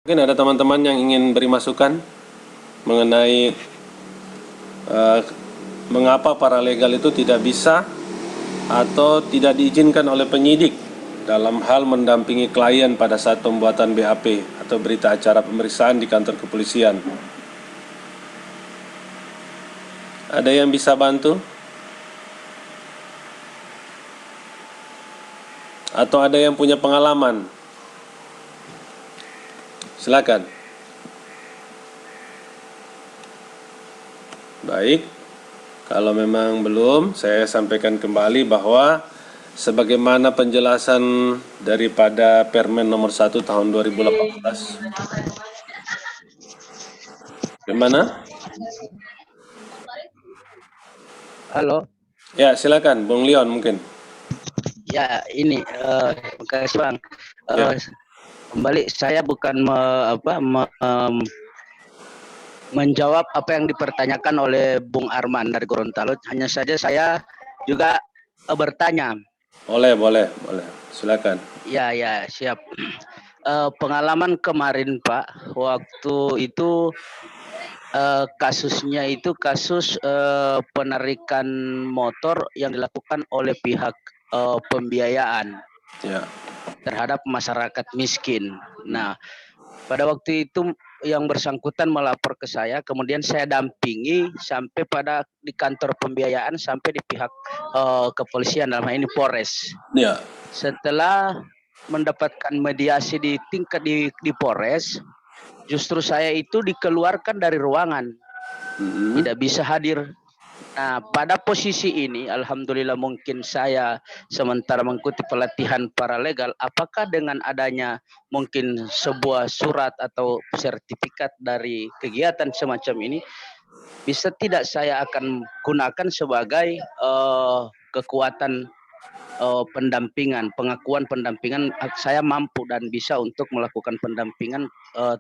Mungkin ada teman-teman yang ingin beri masukan mengenai eh, mengapa paralegal itu tidak bisa atau tidak diizinkan oleh penyidik dalam hal mendampingi klien pada saat pembuatan BAP atau berita acara pemeriksaan di kantor kepolisian. Ada yang bisa bantu? Atau ada yang punya pengalaman? Silakan. Baik, kalau memang belum, saya sampaikan kembali bahwa sebagaimana penjelasan daripada Permen nomor 1 tahun 2018. Gimana? Halo, Ya, silakan, Bung Leon mungkin. ya ini terima kasih Bang. Ya. Kembali saya bukan menjawab apa yang dipertanyakan oleh Bung Arman dari Gorontalo. Hanya saja saya juga bertanya. Boleh. Silakan. Ya, siap. Pengalaman kemarin Pak, waktu itu kasusnya itu kasus penarikan motor yang dilakukan oleh pihak pembiayaan Ya. terhadap masyarakat miskin. Nah, pada waktu itu yang bersangkutan melapor ke saya, kemudian saya dampingi sampai pada di kantor pembiayaan sampai di pihak kepolisian dalam hal ini Polres. Ya. Setelah mendapatkan mediasi di tingkat di Polres, justru saya itu dikeluarkan dari ruangan, tidak bisa hadir. Nah, pada posisi ini, alhamdulillah mungkin saya sementara mengikuti pelatihan paralegal, apakah dengan adanya mungkin sebuah surat atau sertifikat dari kegiatan semacam ini, bisa tidak saya akan gunakan sebagai kekuatan pendampingan, pengakuan pendampingan, saya mampu dan bisa untuk melakukan pendampingan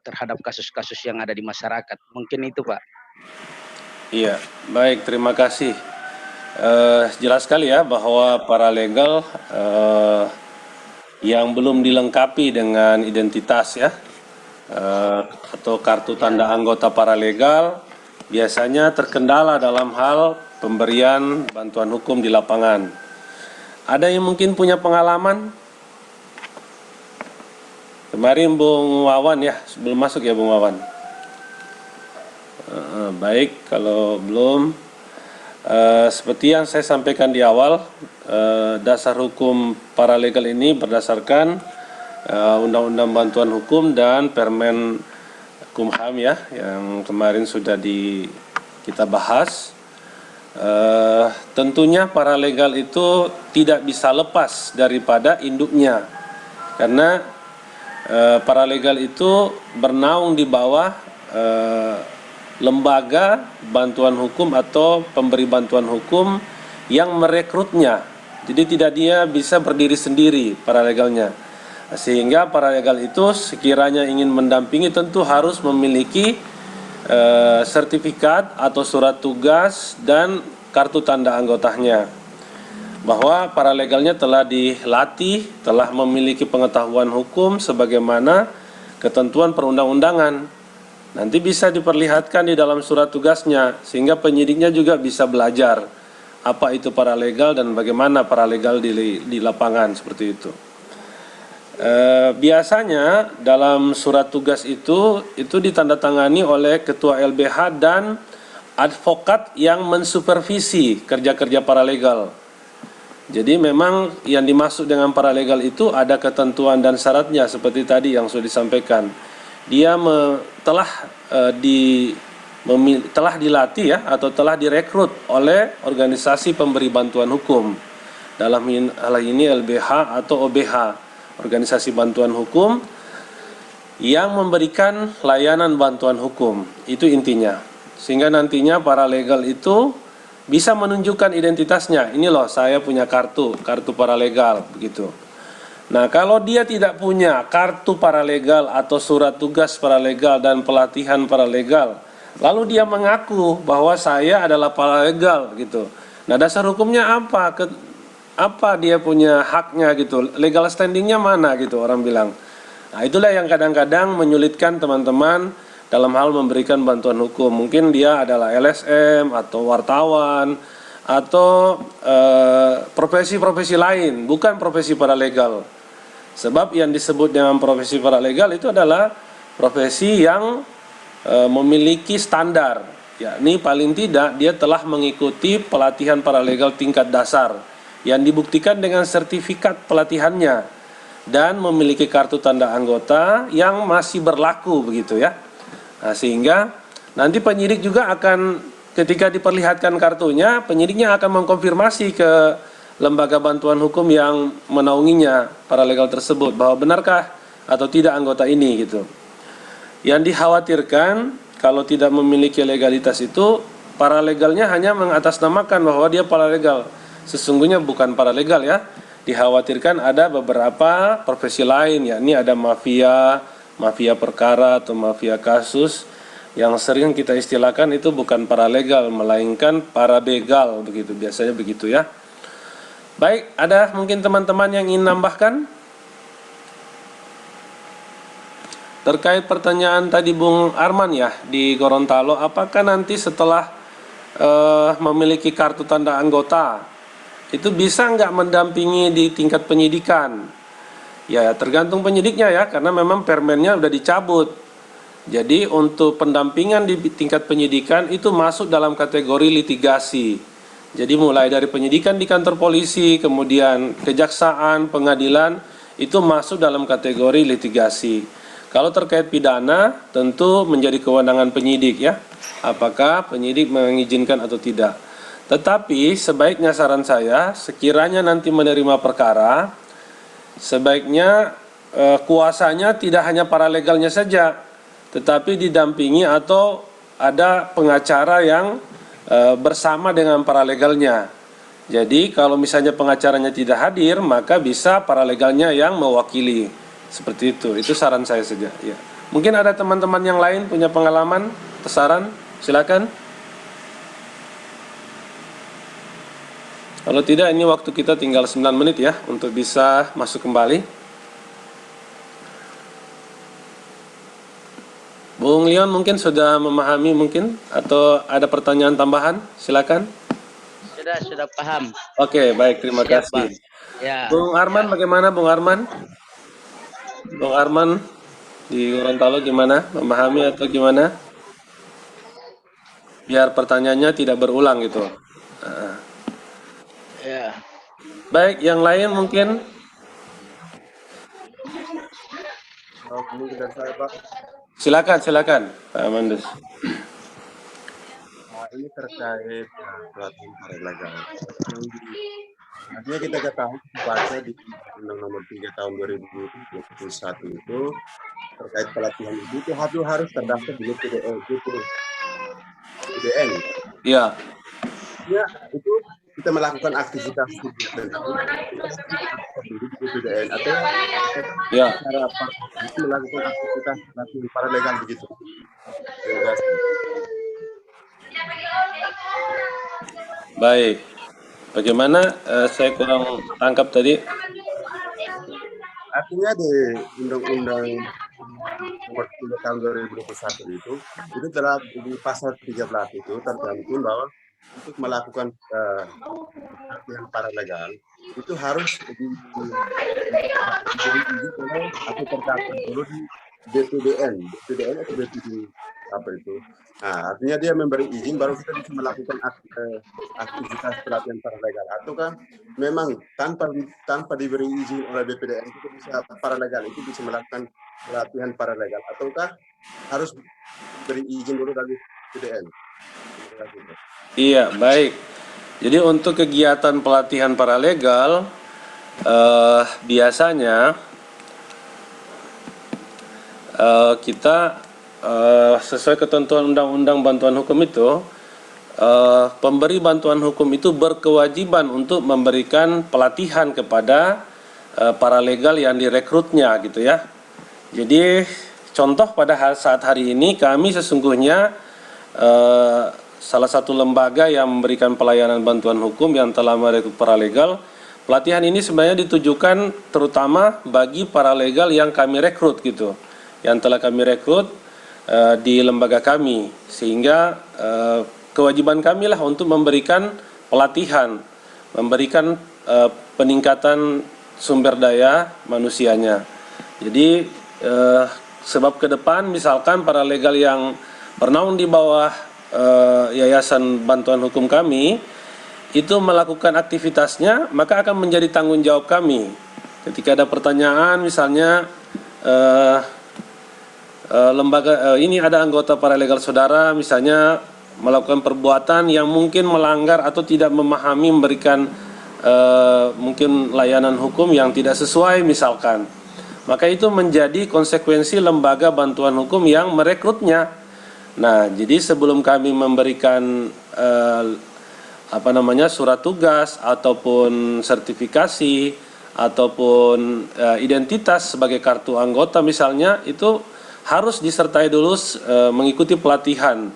terhadap kasus-kasus yang ada di masyarakat. Mungkin itu Pak. Iya, baik, terima kasih. Jelas sekali ya bahwa paralegal yang belum dilengkapi dengan identitas ya, atau kartu tanda anggota paralegal biasanya terkendala dalam hal pemberian bantuan hukum di lapangan. Ada yang mungkin punya pengalaman? Kemarin Bung Wawan ya, sebelum masuk ya Bung Wawan. Baik, kalau belum, seperti yang saya sampaikan di awal, dasar hukum paralegal ini berdasarkan Undang-Undang Bantuan Hukum dan Permen Kumham ya, yang kemarin sudah kita bahas. Tentunya paralegal itu tidak bisa lepas daripada induknya, karena paralegal itu bernaung di bawah lembaga bantuan hukum atau pemberi bantuan hukum yang merekrutnya. Jadi tidak dia bisa berdiri sendiri paralegalnya. Sehingga paralegal itu sekiranya ingin mendampingi tentu harus memiliki sertifikat atau surat tugas dan kartu tanda anggotanya, bahwa paralegalnya telah dilatih, telah memiliki pengetahuan hukum sebagaimana ketentuan perundang-undangan. Nanti bisa diperlihatkan di dalam surat tugasnya, sehingga penyidiknya juga bisa belajar apa itu paralegal dan bagaimana paralegal di lapangan seperti itu. Biasanya dalam surat tugas itu ditandatangani oleh ketua LBH dan advokat yang mensupervisi kerja-kerja paralegal. Jadi memang yang dimaksud dengan paralegal itu ada ketentuan dan syaratnya seperti tadi yang sudah disampaikan. Dia telah dilatih ya, atau telah direkrut oleh organisasi pemberi bantuan hukum. Dalam hal ini LBH atau OBH, organisasi bantuan hukum yang memberikan layanan bantuan hukum. Itu intinya. Sehingga nantinya paralegal itu bisa menunjukkan identitasnya. Ini loh, saya punya kartu paralegal begitu. Nah, kalau dia tidak punya kartu paralegal atau surat tugas paralegal dan pelatihan paralegal, lalu dia mengaku bahwa saya adalah paralegal gitu. Nah, dasar hukumnya apa dia punya haknya gitu? Legal standingnya mana gitu orang bilang. Nah, itulah yang kadang-kadang menyulitkan teman-teman dalam hal memberikan bantuan hukum. Mungkin dia adalah LSM atau wartawan atau profesi-profesi lain, bukan profesi paralegal. Sebab yang disebut dengan profesi paralegal itu adalah profesi yang memiliki standar, yakni paling tidak dia telah mengikuti pelatihan paralegal tingkat dasar yang dibuktikan dengan sertifikat pelatihannya dan memiliki kartu tanda anggota yang masih berlaku begitu ya. Nah, sehingga nanti penyidik juga akan ketika diperlihatkan kartunya, penyidiknya akan mengkonfirmasi ke lembaga bantuan hukum yang menaunginya paralegal tersebut bahwa benarkah atau tidak anggota ini gitu. Yang dikhawatirkan kalau tidak memiliki legalitas itu paralegalnya hanya mengatasnamakan bahwa dia paralegal. Sesungguhnya bukan paralegal ya. Dikhawatirkan ada beberapa profesi lain, yakni ada mafia perkara atau mafia kasus yang sering kita istilahkan itu bukan paralegal melainkan parabegal begitu, biasanya begitu ya. Baik, ada mungkin teman-teman yang ingin nambahkan? Terkait pertanyaan tadi Bung Arman ya di Gorontalo, apakah nanti setelah memiliki kartu tanda anggota itu bisa nggak mendampingi di tingkat penyidikan? Ya tergantung penyidiknya ya, karena memang permennya udah dicabut. Jadi untuk pendampingan di tingkat penyidikan itu masuk dalam kategori litigasi. Jadi mulai dari penyidikan di kantor polisi, kemudian kejaksaan, pengadilan, itu masuk dalam kategori litigasi. Kalau terkait pidana, tentu menjadi kewenangan penyidik ya, apakah penyidik mengizinkan atau tidak. Tetapi sebaiknya saran saya, sekiranya nanti menerima perkara, sebaiknya kuasanya tidak hanya paralegalnya saja, tetapi didampingi atau ada pengacara yang bersama dengan paralegalnya. Jadi kalau misalnya pengacaranya tidak hadir, maka bisa paralegalnya yang mewakili. Seperti itu saran saya saja ya. Mungkin ada teman-teman yang lain punya pengalaman, saran, silakan. Kalau tidak, ini waktu kita tinggal 9 menit ya untuk bisa masuk kembali. Bung Leon mungkin sudah memahami mungkin atau ada pertanyaan tambahan, silakan. Sudah paham. Oke, baik, terima kasih. Ya. Bung Arman bagaimana Bung Arman? Bung Arman di Gorontalo gimana? Memahami atau gimana? Biar pertanyaannya tidak berulang gitu. Ya. Baik, yang lain mungkin? Silakan, Pak Amandus. Ini terkait pelatihan paralegal. Artinya kita ketahui baca di Undang Nomor 3 Tahun 2021 itu terkait pelatihan itu harus terdaftar di BPDN. Iya. Ya, itu kita melakukan aktivitas di BPDN atau ya. cara melakukan aktivitas paralegal begitu. Terima kasih. Baik. Bagaimana? Saya kurang tangkap tadi. Artinya di Undang-Undang Nomor 3 Tahun 2021 itu telah di pasal 13 itu tercantum bahwa untuk melakukan pelatihan paralegal itu harus diberi izin oleh atau terdaftar dulu di BPDN atau BPD apa itu. Nah, artinya dia memberi izin baru kita bisa melakukan aktivitas pelatihan paralegal. Ataukah memang tanpa diberi izin oleh BPDN itu bisa paralegal itu bisa melakukan pelatihan paralegal ataukah harus beri izin dulu dari BPDN? Iya, baik. Jadi untuk kegiatan pelatihan paralegal biasanya kita sesuai ketentuan Undang-Undang Bantuan Hukum itu, pemberi bantuan hukum itu berkewajiban untuk memberikan pelatihan kepada paralegal yang direkrutnya gitu ya. Jadi contoh pada saat hari ini kami sesungguhnya salah satu lembaga yang memberikan pelayanan bantuan hukum yang telah merekrut paralegal pelatihan ini sebenarnya ditujukan terutama bagi paralegal yang kami rekrut gitu, yang telah kami rekrut di lembaga kami, sehingga kewajiban kami lah untuk memberikan pelatihan, memberikan peningkatan sumber daya manusianya. Jadi sebab ke depan misalkan paralegal yang bernaung di bawah Yayasan Bantuan Hukum kami itu melakukan aktivitasnya, maka akan menjadi tanggung jawab kami. Ketika ada pertanyaan, misalnya lembaga ini ada anggota paralegal saudara misalnya melakukan perbuatan yang mungkin melanggar atau tidak memahami memberikan mungkin layanan hukum yang tidak sesuai misalkan, maka itu menjadi konsekuensi lembaga bantuan hukum yang merekrutnya. Nah, jadi sebelum kami memberikan surat tugas ataupun sertifikasi ataupun identitas sebagai kartu anggota misalnya, itu harus disertai dulu mengikuti pelatihan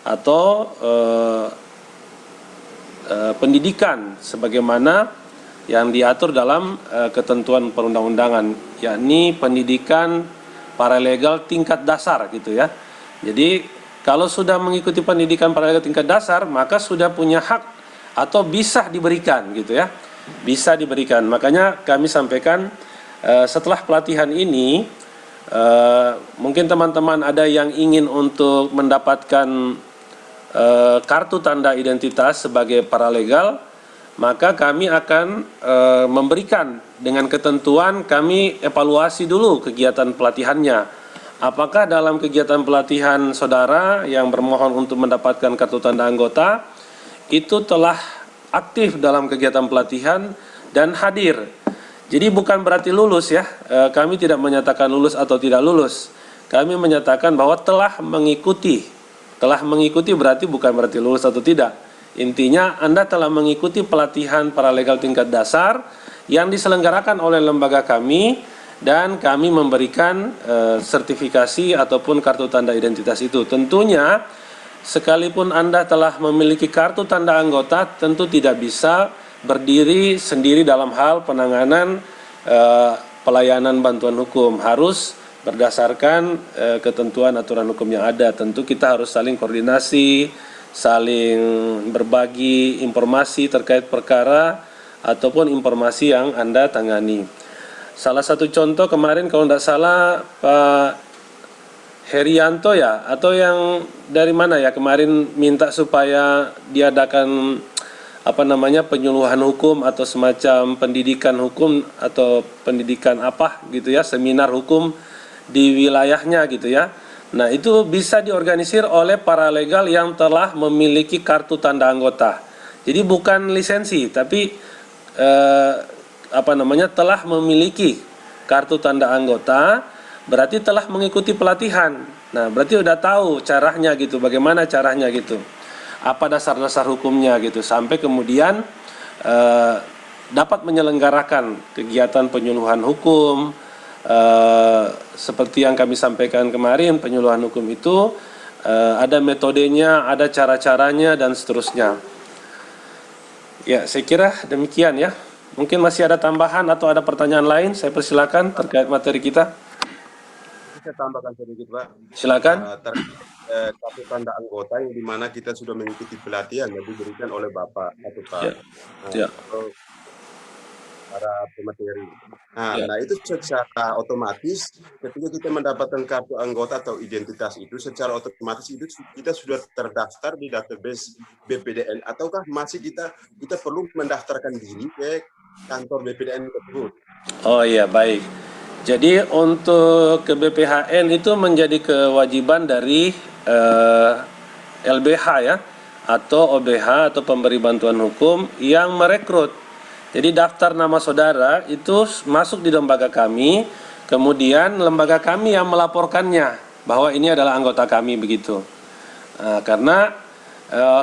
atau pendidikan sebagaimana yang diatur dalam ketentuan perundang-undangan, yakni pendidikan paralegal tingkat dasar gitu ya. Jadi kalau sudah mengikuti pendidikan paralegal tingkat dasar, maka sudah punya hak atau bisa diberikan gitu ya, bisa diberikan. Makanya kami sampaikan setelah pelatihan ini mungkin teman-teman ada yang ingin untuk mendapatkan kartu tanda identitas sebagai paralegal, maka kami akan memberikan dengan ketentuan, kami evaluasi dulu kegiatan pelatihannya. Apakah dalam kegiatan pelatihan saudara yang bermohon untuk mendapatkan kartu tanda anggota itu telah aktif dalam kegiatan pelatihan dan hadir. Jadi bukan berarti lulus ya, kami tidak menyatakan lulus atau tidak lulus. Kami menyatakan bahwa telah mengikuti. Telah mengikuti berarti bukan berarti lulus atau tidak. Intinya Anda telah mengikuti pelatihan paralegal tingkat dasar yang diselenggarakan oleh lembaga kami, dan kami memberikan sertifikasi ataupun kartu tanda identitas itu. Tentunya sekalipun Anda telah memiliki kartu tanda anggota, tentu tidak bisa berdiri sendiri dalam hal penanganan pelayanan bantuan hukum. Harus berdasarkan ketentuan aturan hukum yang ada. Tentu kita harus saling koordinasi, saling berbagi informasi terkait perkara ataupun informasi yang Anda tangani. Salah satu contoh kemarin kalau tidak salah Pak Herianto ya, atau yang dari mana ya, kemarin minta supaya diadakan penyuluhan hukum atau semacam pendidikan hukum atau pendidikan apa gitu ya, seminar hukum di wilayahnya gitu ya. Nah, itu bisa diorganisir oleh paralegal yang telah memiliki kartu tanda anggota. Jadi bukan lisensi, tapi telah memiliki kartu tanda anggota, berarti telah mengikuti pelatihan. Nah, berarti udah tahu caranya gitu, bagaimana caranya gitu, apa dasar-dasar hukumnya gitu, sampai kemudian dapat menyelenggarakan kegiatan penyuluhan hukum. Seperti yang kami sampaikan kemarin, penyuluhan hukum itu ada metodenya, ada cara-caranya dan seterusnya. Ya, saya kira demikian ya. Mungkin masih ada tambahan atau ada pertanyaan lain, saya persilakan terkait materi kita. Saya tambahkan sedikit, Pak. Silakan. Kartu tanda anggota yang dimana kita sudah mengikuti pelatihan yang diberikan oleh Bapak atau Pak para pemateri. Nah, itu secara otomatis ketika kita mendapatkan kartu anggota atau identitas itu, secara otomatis itu kita sudah terdaftar di database BPDN, ataukah masih kita perlu mendaftarkan diri ke kantor BPDN tersebut? Oh iya, baik. Jadi untuk ke BPHN itu menjadi kewajiban dari LBH ya, atau OBH atau pemberi bantuan hukum yang merekrut. Jadi daftar nama saudara itu masuk di lembaga kami, kemudian lembaga kami yang melaporkannya bahwa ini adalah anggota kami begitu. Karena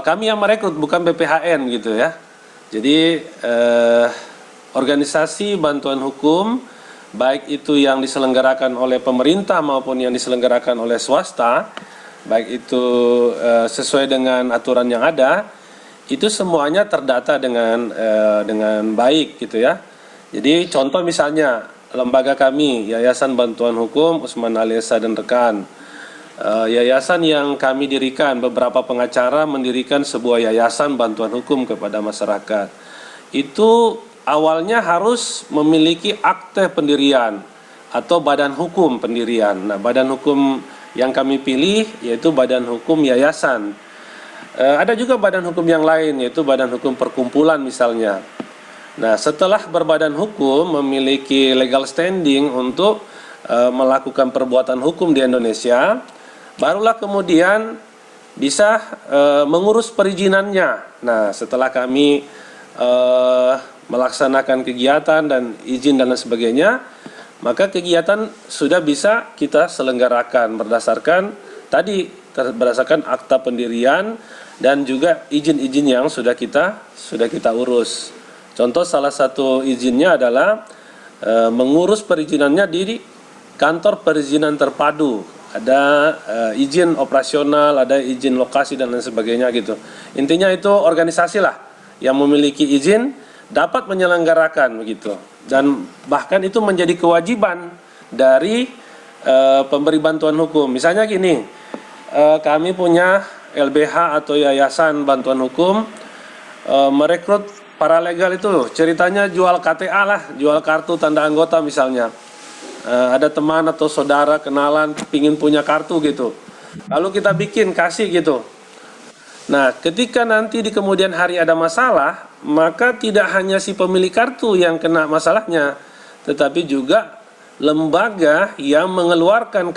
kami yang merekrut, bukan BPHN gitu ya. Jadi organisasi bantuan hukum baik itu yang diselenggarakan oleh pemerintah maupun yang diselenggarakan oleh swasta, baik itu sesuai dengan aturan yang ada, itu semuanya terdata dengan baik gitu ya. Jadi contoh misalnya lembaga kami, Yayasan Bantuan Hukum Usman Aliesa dan rekan. Yayasan yang kami dirikan, beberapa pengacara mendirikan sebuah yayasan bantuan hukum kepada masyarakat. Itu awalnya harus memiliki akte pendirian atau badan hukum pendirian. Nah, badan hukum yang kami pilih yaitu badan hukum yayasan. Ada juga badan hukum yang lain, yaitu badan hukum perkumpulan misalnya. Nah, setelah berbadan hukum memiliki legal standing untuk melakukan perbuatan hukum di Indonesia, barulah kemudian bisa mengurus perizinannya. Nah, setelah kami melaksanakan kegiatan dan izin dan lain sebagainya, maka kegiatan sudah bisa kita selenggarakan berdasarkan akta pendirian dan juga izin-izin yang sudah kita urus. Contoh salah satu izinnya adalah mengurus perizinannya di kantor perizinan terpadu. Ada izin operasional, ada izin lokasi dan lain sebagainya gitu. Intinya itu organisasi lah yang memiliki izin dapat menyelenggarakan begitu. Dan bahkan itu menjadi kewajiban dari pemberi bantuan hukum. Misalnya gini, kami punya LBH atau Yayasan Bantuan Hukum merekrut paralegal itu ceritanya jual KTA lah, jual kartu tanda anggota misalnya. Ada teman atau saudara kenalan pingin punya kartu gitu, lalu kita bikin kasih gitu. Nah, ketika nanti di kemudian hari ada masalah, maka tidak hanya si pemilik kartu yang kena masalahnya, tetapi juga lembaga yang mengeluarkan